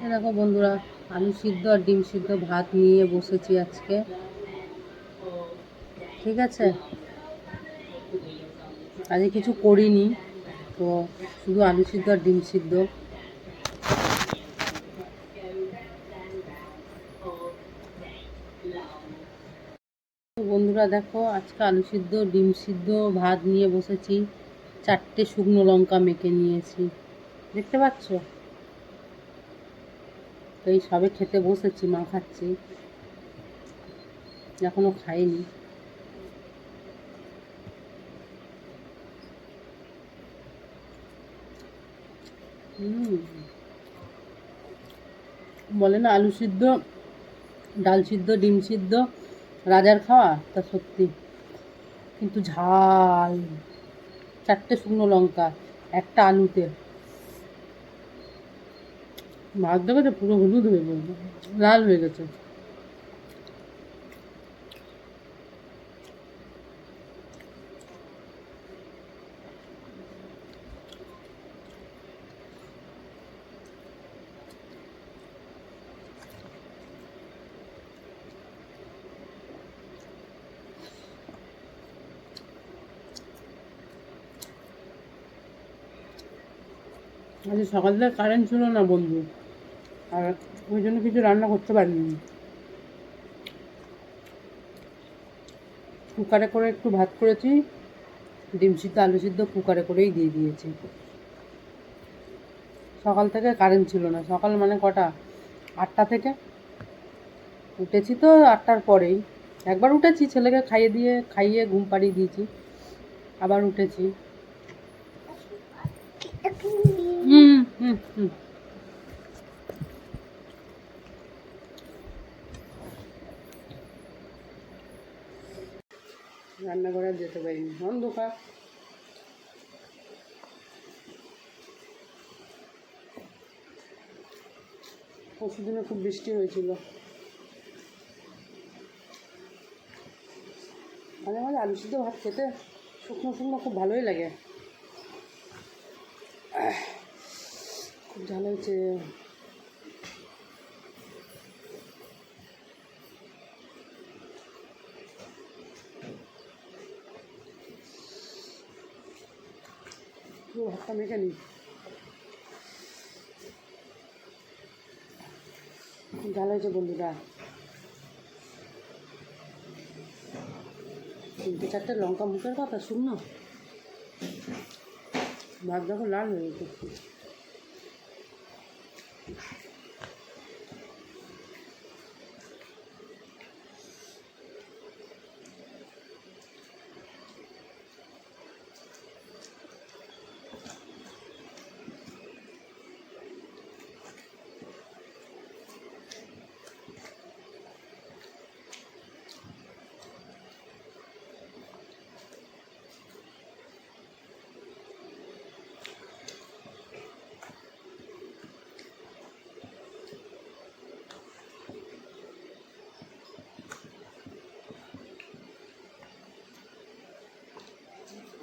দেখো বন্ধুরা, আলু সিদ্ধ আর ডিম সিদ্ধ ভাত নিয়ে বসেছি আজকে। ঠিক আছে, আজকে কিছু করিনি, তো শুধু আলু সিদ্ধ আর ডিম সিদ্ধ। বন্ধুরা দেখো, আজকে আলু সিদ্ধ ডিম সিদ্ধ ভাত নিয়ে বসেছি। 4টে শুকনো লঙ্কা মেখে নিয়েছি, দেখতে পাচ্ছ? তো এই সবে খেতে বসেছি, মা খাচ্ছি, এখনো খাইনি। বলে না আলু সিদ্ধ, ডাল সিদ্ধ, ডিম সিদ্ধ রাজার খাওয়া, তা সত্যি। কিন্তু ঝাল, 4টে শুকনো লঙ্কা একটা আলুতে। ভাত দেখেছে পুরো হলুদ হয়ে গেছে, লাল হয়ে গেছে। আজ সকাল থেকে কারেন্ট ছিল না বন্ধু, আর ওই জন্য কিছু রান্না করতে পারিনি। কুকারে করে একটু ভাত করেছি, ডিম সিদ্ধ আলু সিদ্ধ কুকারে করেই দিয়ে দিয়েছি। সকাল থেকে কারেন্ট ছিল না, সকাল মানে কটা, 8টা থেকে উঠেছি। তো 8টার পরেই একবার উঠেছি, ছেলেকে খাইয়ে ঘুম পাড়িয়ে দিয়েছি, আবার উঠেছি। হুম হুম হুম রান্নাঘরে আর যেতে পারিনি, অন্ধকার। পরশু দিনে খুব বৃষ্টি হয়েছিল। মাঝে মাঝে আলু সিদ্ধ ভাত খেতে শুকনো শুকনো খুব ভালোই লাগে। খুব ঝাল হয়েছে। পুরো ভাতটা মেখে নিই, খুব ঝাল হয়েছে বন্ধুরা। 3-4টে লঙ্কা মুখের কথা, শুকনো ভাত দেখো লাল হয়ে গেছে।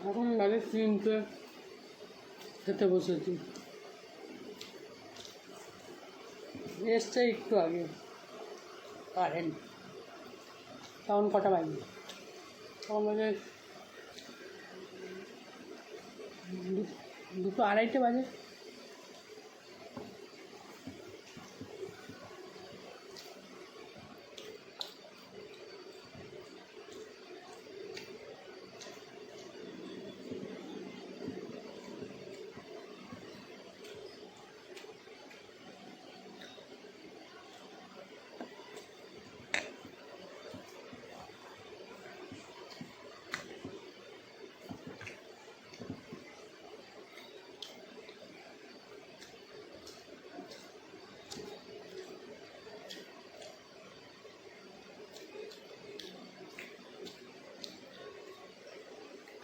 এখন বাজে 3টে, খেতে বসেছি। এসছে একটু আগে কারেন্ট, তখন কটা বাজে, তখন বাজে 2-2:30 বাজে।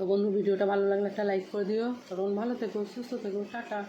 তো বন্ধু, ভিডিওটা ভালো লাগলে একটা লাইক করে দিও। তখন ভালো থেকো, সুস্থ থেকো, টাটা।